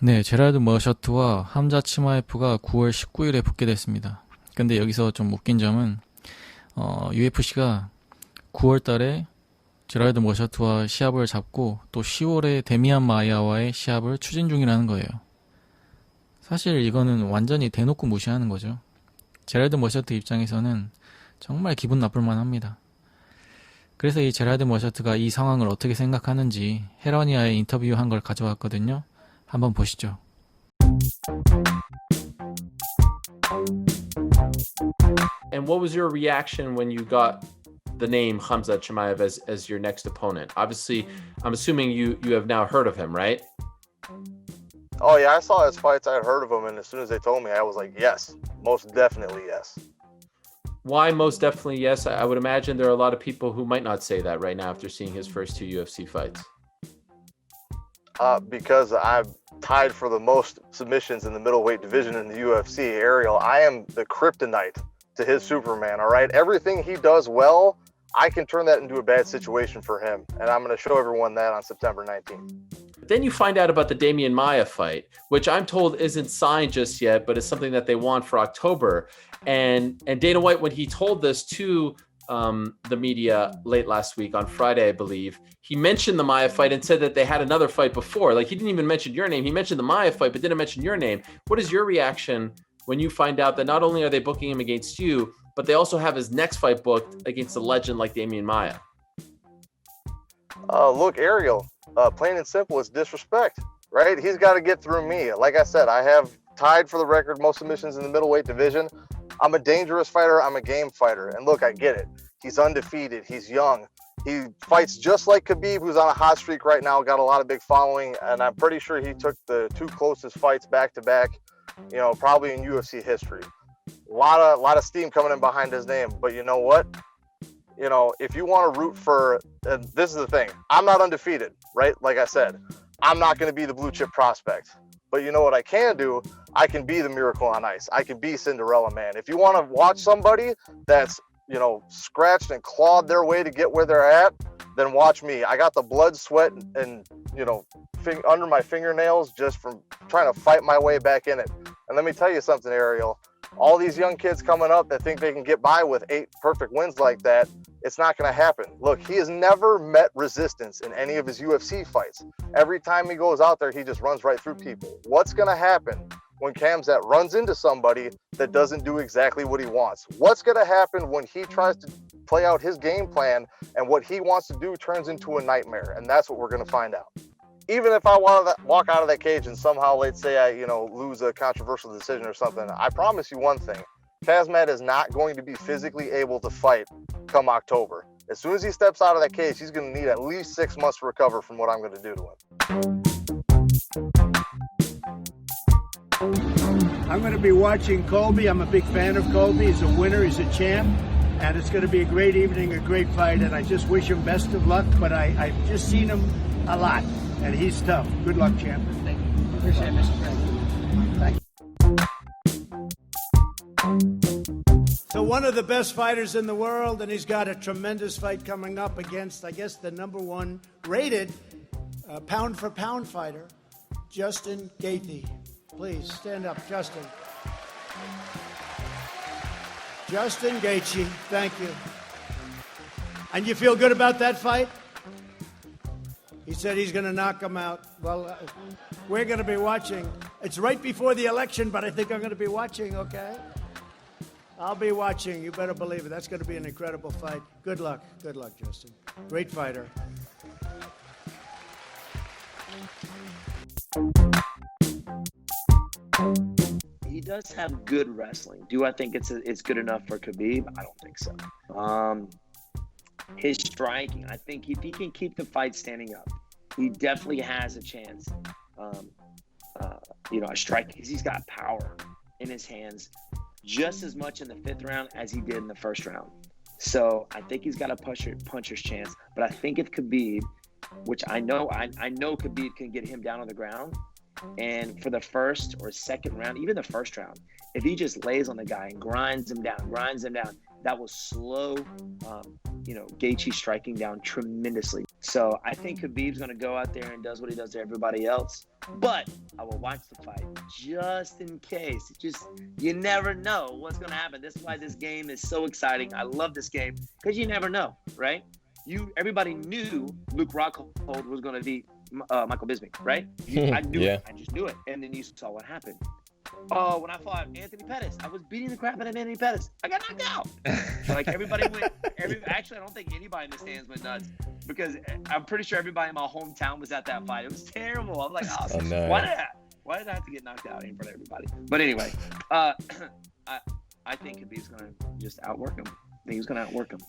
네, 제라드 머셔트와 함자 치마예프가 9월 19일에 복귀됐습니다. 근데 여기서 좀 웃긴 점은 UFC가 9월 달에 제라드 머셔트와 시합을 잡고 또 10월에 데미안 마이아와의 시합을 추진 중이라는 거예요. 사실 이거는 완전히 대놓고 무시하는 거죠. 제라드 머셔트 입장에서는 정말 기분 나쁠 만합니다. 그래서 이 제라드 머셔트가 이 상황을 어떻게 생각하는지 헤러니아에 인터뷰한 걸 가져왔거든요. 한번 보시죠. And what was your reaction when you got the name Khamzat Chimaev as your next opponent? Obviously, I'm assuming you have now heard of him, right? Oh yeah, I saw his fights. I had heard of him, and as soon as they told me, I was like, yes, most definitely yes. Why most definitely yes? I would imagine there are a lot of people who might not say that right now after seeing his first two UFC fights. Because I'm tied for the most submissions in the middleweight division in the UFC, Ariel. I am the kryptonite to his Superman, all right? Everything he does well, I can turn that into a bad situation for him, and I'm going to show everyone that on September 19th. Then you find out about the Damian Maia fight, which I'm told isn't signed just yet, but it's something that they want for October. And Dana White, when he told this to the media late last week on Friday, I believe, he mentioned the Maia fight and said that they had another fight before. Like, he didn't even mention your name. He mentioned the Maia fight, but didn't mention your name. What is your reaction when you find out that not only are they booking him against you, but they also have his next fight booked against a legend like Damian Maia? Look, Ariel, plain and simple, it's disrespect, right? He's got to get through me. Like I said, I have tied for the record most submissions in the middleweight division. I'm a dangerous fighter. I'm a game fighter. And look, I get it. He's undefeated. He's young. He fights just like Khabib, who's on a hot streak right now, got a lot of big following. And I'm pretty sure he took the two closest fights back to back, probably in UFC history. A lot of steam coming in behind his name. But you know what? If you want to root for, this is the thing. I'm not undefeated, right? Like I said, I'm not going to be the blue chip prospect. But you know what I can do? I can be the Miracle on Ice. I can be Cinderella Man. If you want to watch somebody that's, scratched and clawed their way to get where they're at, then watch me. I got the blood, sweat, and, under my fingernails just from trying to fight my way back in it. And let me tell you something, Ariel. All these young kids coming up that think they can get by with 8 perfect wins like that, it's not going to happen. Look, he has never met resistance in any of his UFC fights. Every time he goes out there, he just runs right through people. What's going to happen when Khamzat runs into somebody that doesn't do exactly what he wants? What's going to happen when he tries to play out his game plan and what he wants to do turns into a nightmare? And that's what we're going to find out. Even if I want to walk out of that cage and somehow, let's say I, lose a controversial decision or something, I promise you one thing. Khamzat is not going to be physically able to fight come October. As soon as he steps out of that cage, he's going to need at least 6 months to recover from what I'm going to do to him. I'm going to be watching Colby. I'm a big fan of Colby. He's a winner. He's a champ. And it's going to be a great evening, a great fight. And I just wish him best of luck. But I've just seen him a lot. And he's tough. Good luck, champ. Thank you. Appreciate it, Mr. President. Thank you. So one of the best fighters in the world, and he's got a tremendous fight coming up against, I guess, the #1 rated pound-for-pound fighter, Justin Gaethje. Please, stand up, Justin. Justin Gaethje, thank you. And you feel good about that fight? He said he's going to knock him out. Well, we're going to be watching. It's right before the election, but I think I'm going to be watching, okay? I'll be watching. You better believe it. That's going to be an incredible fight. Good luck. Good luck, Justin. Great fighter. He does have good wrestling. Do I think it's good enough for Khabib? I don't think so. His striking, I think if he can keep the fight standing up, he definitely has a chance. A strike, because he's got power in his hands just as much in the 5th round as he did in the 1st round. So I think he's got a puncher's chance. But I think if Khabib, which I know Khabib can get him down on the ground, and for the 1st or 2nd round, even the 1st round, if he just lays on the guy and grinds him down, that will slow, Gaethje striking down tremendously. So I think Khabib's going to go out there and does what he does to everybody else. But I will watch the fight just in case. You never know what's gonna happen. This is why this game is so exciting. I love this game because you never know, right? Everybody knew Luke Rockhold was gonna beat Michael Bisping, right? I knew Yeah. it. I just knew it. And then you saw what happened. Oh, when I fought Anthony Pettis, I was beating the crap out of Anthony Pettis. I got knocked out. Like everybody went. Actually, I don't think anybody in the stands went nuts because I'm pretty sure everybody in my hometown was at that fight. It was terrible. I'm like, oh, no. why did I have to get knocked out in front of everybody? But anyway, I think Khabib's gonna just outwork him. I think he's gonna outwork him.